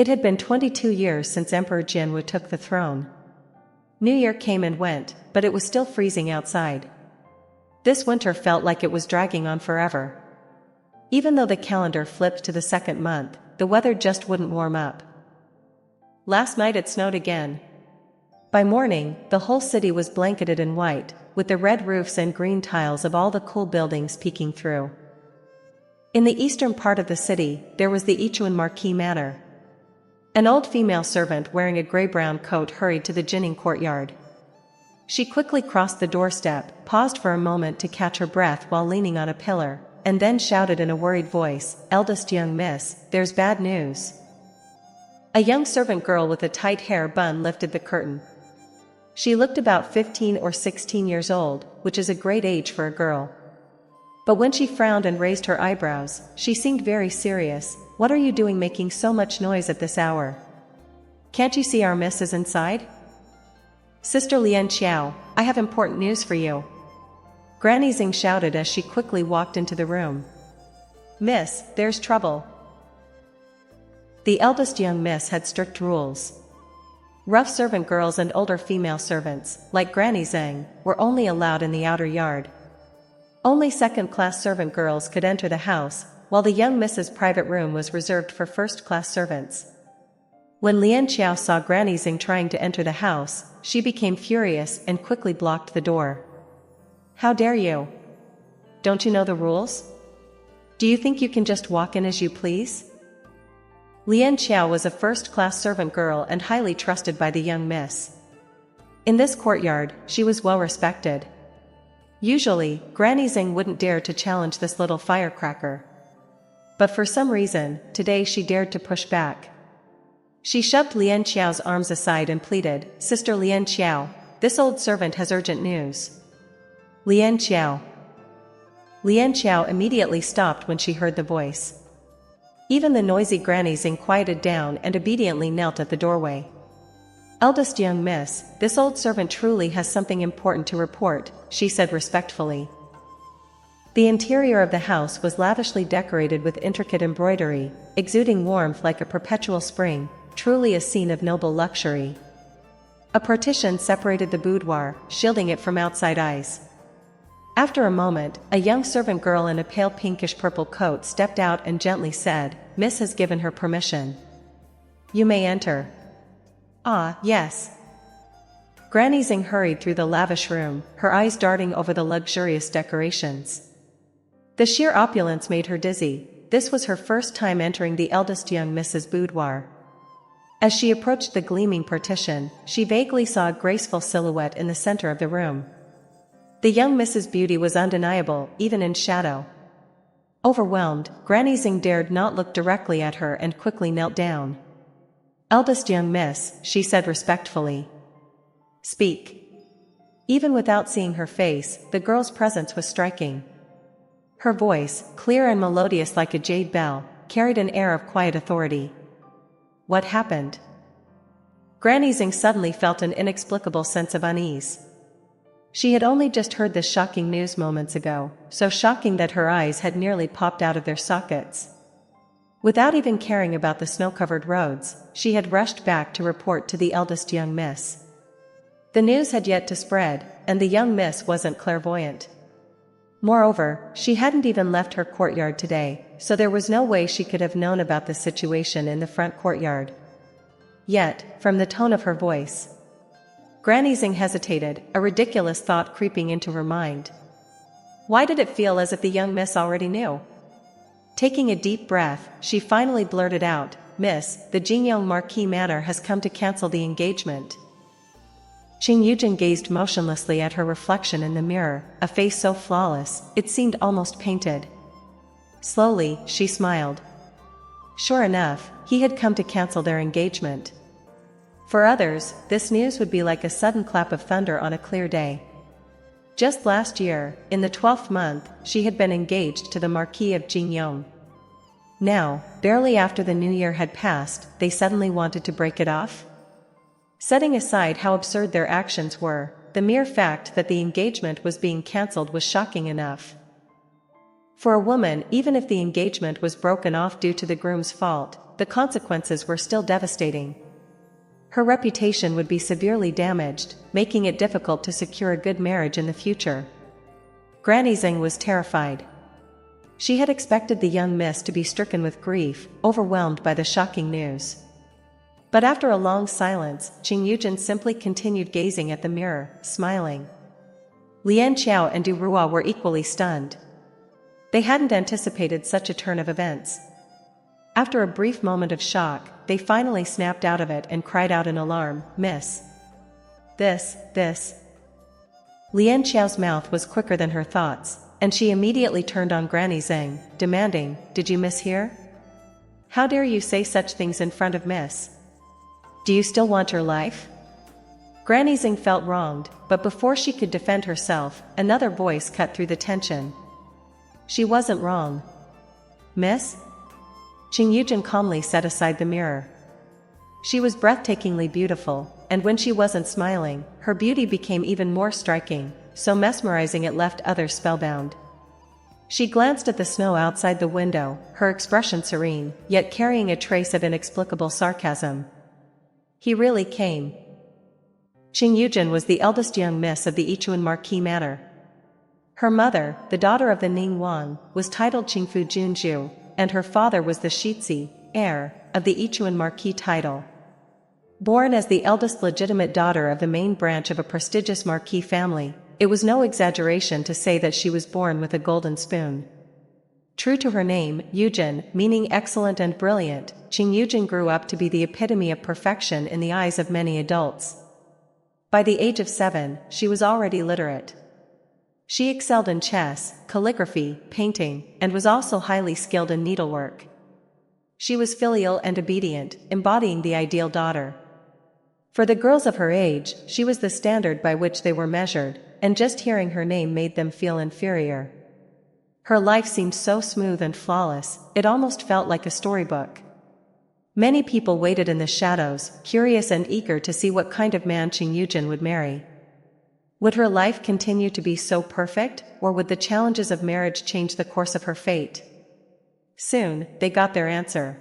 It had been 22 years since Emperor Jinwu took the throne. New Year came and went, but it was still freezing outside. This winter felt like it was dragging on forever. Even though the calendar flipped to the second month, the weather just wouldn't warm up. Last night it snowed again. By morning, the whole city was blanketed in white, with the red roofs and green tiles of all the cool buildings peeking through. In the eastern part of the city, there was the Ichuan Marquis Manor. An old female servant wearing a gray-brown coat hurried to the Jinning courtyard. She quickly crossed the doorstep, paused for a moment to catch her breath while leaning on a pillar, and then shouted in a worried voice, "Eldest young miss, there's bad news." A young servant girl with a tight hair bun lifted the curtain. She looked about 15 or 16 years old, which is a great age for a girl. But when she frowned and raised her eyebrows, she seemed very serious. "What are you doing making so much noise at this hour? Can't you see our miss is inside?" "Sister Lian Xiao, I have important news for you," Granny Xing shouted as she quickly walked into the room. "Miss, there's trouble." The eldest young miss had strict rules. Rough servant girls and older female servants, like Granny Zhang, were only allowed in the outer yard. Only second-class servant girls could enter the house, while the young miss's private room was reserved for first-class servants. When Lian Xiao saw Granny Zhing trying to enter the house, she became furious and quickly blocked the door. "How dare you? Don't you know the rules? Do you think you can just walk in as you please?" Lian Xiao was a first-class servant girl and highly trusted by the young miss. In this courtyard, she was well respected. Usually, Granny Xing wouldn't dare to challenge this little firecracker. But for some reason, today she dared to push back. She shoved Lian Xiao's arms aside and pleaded, "Sister Lian Xiao, this old servant has urgent news." "Lian Xiao." Lian Xiao immediately stopped when she heard the voice. Even the noisy Granny Xing quieted down and obediently knelt at the doorway. "Eldest young miss, this old servant truly has something important to report," she said respectfully. The interior of the house was lavishly decorated with intricate embroidery, exuding warmth like a perpetual spring, truly a scene of noble luxury. A partition separated the boudoir, shielding it from outside eyes. After a moment, a young servant girl in a pale pinkish-purple coat stepped out and gently said, "Miss has given her permission. You may enter." "Ah, yes." Granny Xing hurried through the lavish room, her eyes darting over the luxurious decorations. The sheer opulence made her dizzy. This was her first time entering the eldest young miss's boudoir. As she approached the gleaming partition, she vaguely saw a graceful silhouette in the center of the room. The young miss's beauty was undeniable, even in shadow. Overwhelmed, Granny Xing dared not look directly at her and quickly knelt down. "Eldest young miss," she said respectfully. "Speak." Even without seeing her face, the girl's presence was striking. Her voice, clear and melodious like a jade bell, carried an air of quiet authority. "What happened?" Granny Xing suddenly felt an inexplicable sense of unease. She had only just heard this shocking news moments ago, so shocking that her eyes had nearly popped out of their sockets. Without even caring about the snow-covered roads, she had rushed back to report to the eldest young miss. The news had yet to spread, and the young miss wasn't clairvoyant. Moreover, she hadn't even left her courtyard today, so there was no way she could have known about the situation in the front courtyard. Yet, from the tone of her voice, Granny Xing hesitated, a ridiculous thought creeping into her mind. Why did it feel as if the young miss already knew? Taking a deep breath, she finally blurted out, "Miss, the Jingyong Marquis Manor has come to cancel the engagement." Cheng Yujing gazed motionlessly at her reflection in the mirror, a face so flawless, it seemed almost painted. Slowly, she smiled. Sure enough, he had come to cancel their engagement. For others, this news would be like a sudden clap of thunder on a clear day. Just last year, in the 12th month, she had been engaged to the Marquis of Jingyong. Now, barely after the new year had passed, they suddenly wanted to break it off? Setting aside how absurd their actions were, the mere fact that the engagement was being cancelled was shocking enough. For a woman, even if the engagement was broken off due to the groom's fault, the consequences were still devastating. Her reputation would be severely damaged, making it difficult to secure a good marriage in the future. Granny Zheng was terrified. She had expected the young miss to be stricken with grief, overwhelmed by the shocking news. But after a long silence, Cheng Yujing simply continued gazing at the mirror, smiling. Lian Qiao and Du Ruo were equally stunned. They hadn't anticipated such a turn of events. After a brief moment of shock, they finally snapped out of it and cried out in alarm, "Miss! This. Lian Qiao's mouth was quicker than her thoughts, and she immediately turned on Granny Zheng, demanding, "Did you mishear? How dare you say such things in front of Miss? Do you still want your life?" Granny Zheng felt wronged, but before she could defend herself, another voice cut through the tension. She wasn't wrong. "Miss?" Cheng Yujing calmly set aside the mirror. She was breathtakingly beautiful, and when she wasn't smiling, her beauty became even more striking, so mesmerizing it left others spellbound. She glanced at the snow outside the window, her expression serene, yet carrying a trace of inexplicable sarcasm. He really came. Cheng Yujing was the eldest young miss of the Yichuan Marquis manor. Her mother, the daughter of the Ning Wang, was titled Qingfu Junju, and her father was the Shitzi, heir, of the Yichuan Marquis title. Born as the eldest legitimate daughter of the main branch of a prestigious Marquis family, it was no exaggeration to say that she was born with a golden spoon. True to her name, Yujin, meaning excellent and brilliant, Cheng Yujing grew up to be the epitome of perfection in the eyes of many adults. By the age of 7, she was already literate. She excelled in chess, calligraphy, painting, and was also highly skilled in needlework. She was filial and obedient, embodying the ideal daughter. For the girls of her age, she was the standard by which they were measured, and just hearing her name made them feel inferior. Her life seemed so smooth and flawless, it almost felt like a storybook. Many people waited in the shadows, curious and eager to see what kind of man Cheng Yujing would marry. Would her life continue to be so perfect, or would the challenges of marriage change the course of her fate? Soon, they got their answer.